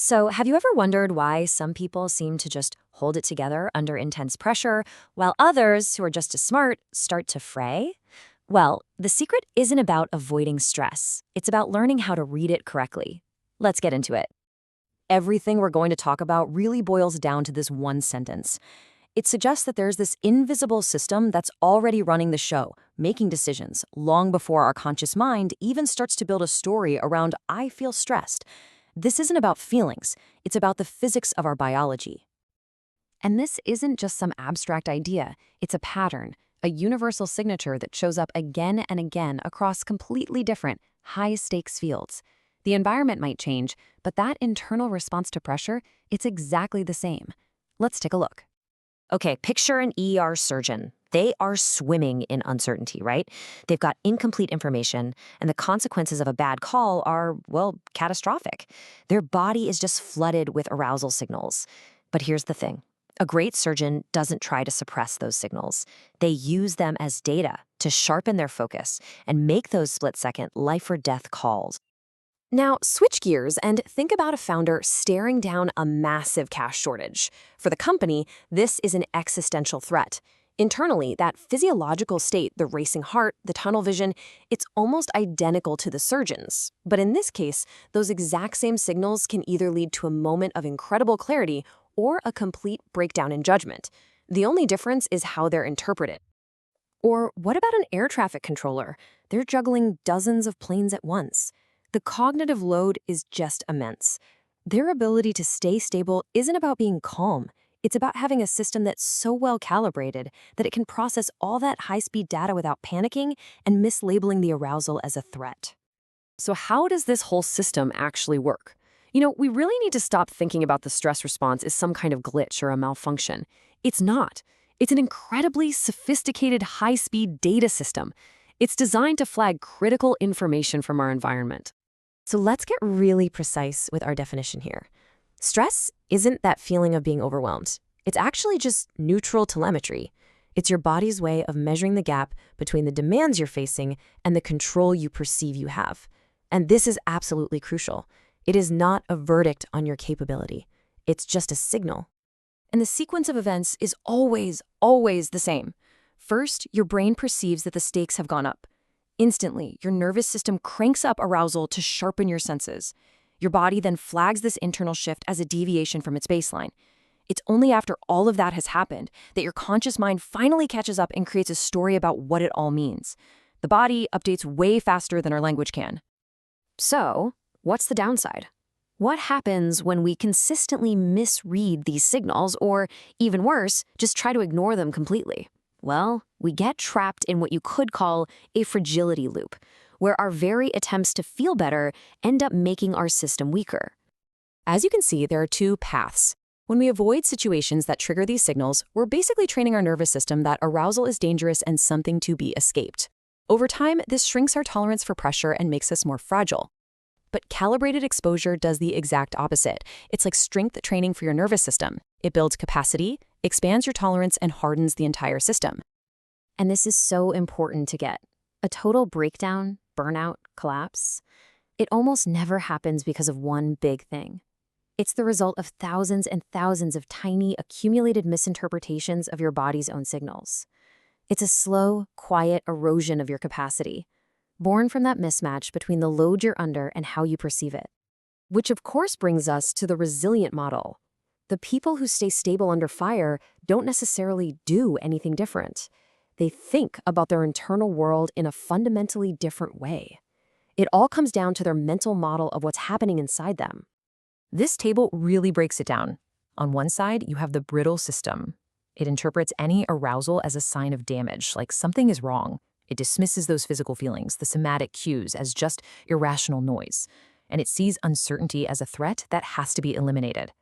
So, have you ever wondered why some people seem to just hold it together under intense pressure, while others, who are just as smart, start to fray? Well, the secret isn't about avoiding stress. It's about learning how to read it correctly. Let's get into it. Everything we're going to talk about really boils down to this one sentence. It suggests that there's this invisible system that's already running the show, making decisions, long before our conscious mind even starts to build a story around "I feel stressed." This isn't about feelings, it's about the physics of our biology. And this isn't just some abstract idea, it's a pattern, a universal signature that shows up again and again across completely different, high-stakes fields. The environment might change, but that internal response to pressure, it's exactly the same. Let's take a look. Okay, picture an ER surgeon. They are swimming in uncertainty, right? They've got incomplete information, and the consequences of a bad call are, well, catastrophic. Their body is just flooded with arousal signals. But here's the thing. A great surgeon doesn't try to suppress those signals. They use them as data to sharpen their focus and make those split-second life-or-death calls. Now, switch gears and think about a founder staring down a massive cash shortage. For the company, this is an existential threat. Internally, that physiological state, the racing heart, the tunnel vision, it's almost identical to the surgeon's. But in this case, those exact same signals can either lead to a moment of incredible clarity or a complete breakdown in judgment. The only difference is how they're interpreted. Or what about an air traffic controller? They're juggling dozens of planes at once. The cognitive load is just immense. Their ability to stay stable isn't about being calm. It's about having a system that's so well calibrated that it can process all that high-speed data without panicking and mislabeling the arousal as a threat. So how does this whole system actually work? We really need to stop thinking about the stress response as some kind of glitch or a malfunction. It's not. It's an incredibly sophisticated high-speed data system. It's designed to flag critical information from our environment. So let's get really precise with our definition here. Stress isn't that feeling of being overwhelmed. It's actually just neutral telemetry. It's your body's way of measuring the gap between the demands you're facing and the control you perceive you have. And this is absolutely crucial. It is not a verdict on your capability. It's just a signal. And the sequence of events is always the same. First, your brain perceives that the stakes have gone up. Instantly, your nervous system cranks up arousal to sharpen your senses. Your body then flags this internal shift as a deviation from its baseline. It's only after all of that has happened that your conscious mind finally catches up and creates a story about what it all means. The body updates way faster than our language can. So, what's the downside? What happens when we consistently misread these signals, or even worse, just try to ignore them completely? Well, we get trapped in what you could call a fragility loop, where our very attempts to feel better end up making our system weaker. As you can see, there are two paths. When we avoid situations that trigger these signals, we're basically training our nervous system that arousal is dangerous and something to be escaped. Over time, this shrinks our tolerance for pressure and makes us more fragile. But calibrated exposure does the exact opposite. It's like strength training for your nervous system. It builds capacity, expands your tolerance, and hardens the entire system. And this is so important to get. A total breakdown, burnout, collapse, it almost never happens because of one big thing. It's the result of thousands and thousands of tiny, accumulated misinterpretations of your body's own signals. It's a slow, quiet erosion of your capacity, born from that mismatch between the load you're under and how you perceive it. Which of course brings us to the resilient model. The people who stay stable under fire don't necessarily do anything different. They think about their internal world in a fundamentally different way. It all comes down to their mental model of what's happening inside them. This table really breaks it down. On one side, you have the brittle system. It interprets any arousal as a sign of damage, like something is wrong. It dismisses those physical feelings, the somatic cues, as just irrational noise. And it sees uncertainty as a threat that has to be eliminated.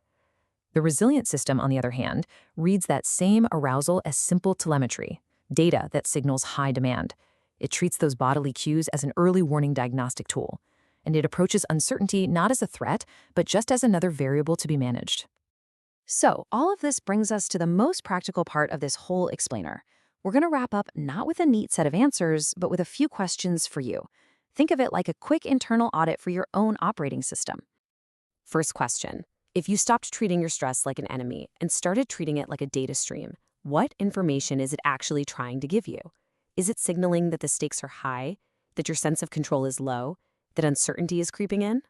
The resilient system, on the other hand, reads that same arousal as simple telemetry, data that signals high demand. It treats those bodily cues as an early warning diagnostic tool. And it approaches uncertainty not as a threat, but just as another variable to be managed. So, all of this brings us to the most practical part of this whole explainer. We're going to wrap up not with a neat set of answers, but with a few questions for you. Think of it like a quick internal audit for your own operating system. First question. If you stopped treating your stress like an enemy and started treating it like a data stream, what information is it actually trying to give you? Is it signaling that the stakes are high, that your sense of control is low, that uncertainty is creeping in?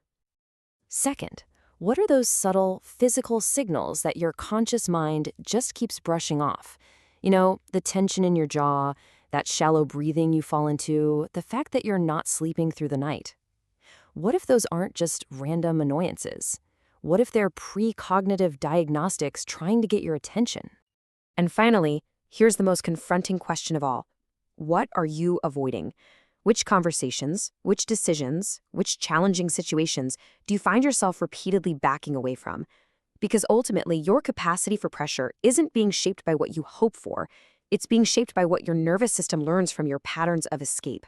Second, what are those subtle physical signals that your conscious mind just keeps brushing off? The tension in your jaw, that shallow breathing you fall into, the fact that you're not sleeping through the night. What if those aren't just random annoyances? What if they're precognitive diagnostics trying to get your attention? And finally, here's the most confronting question of all. What are you avoiding? Which conversations, which decisions, which challenging situations do you find yourself repeatedly backing away from? Because ultimately, your capacity for pressure isn't being shaped by what you hope for. It's being shaped by what your nervous system learns from your patterns of escape.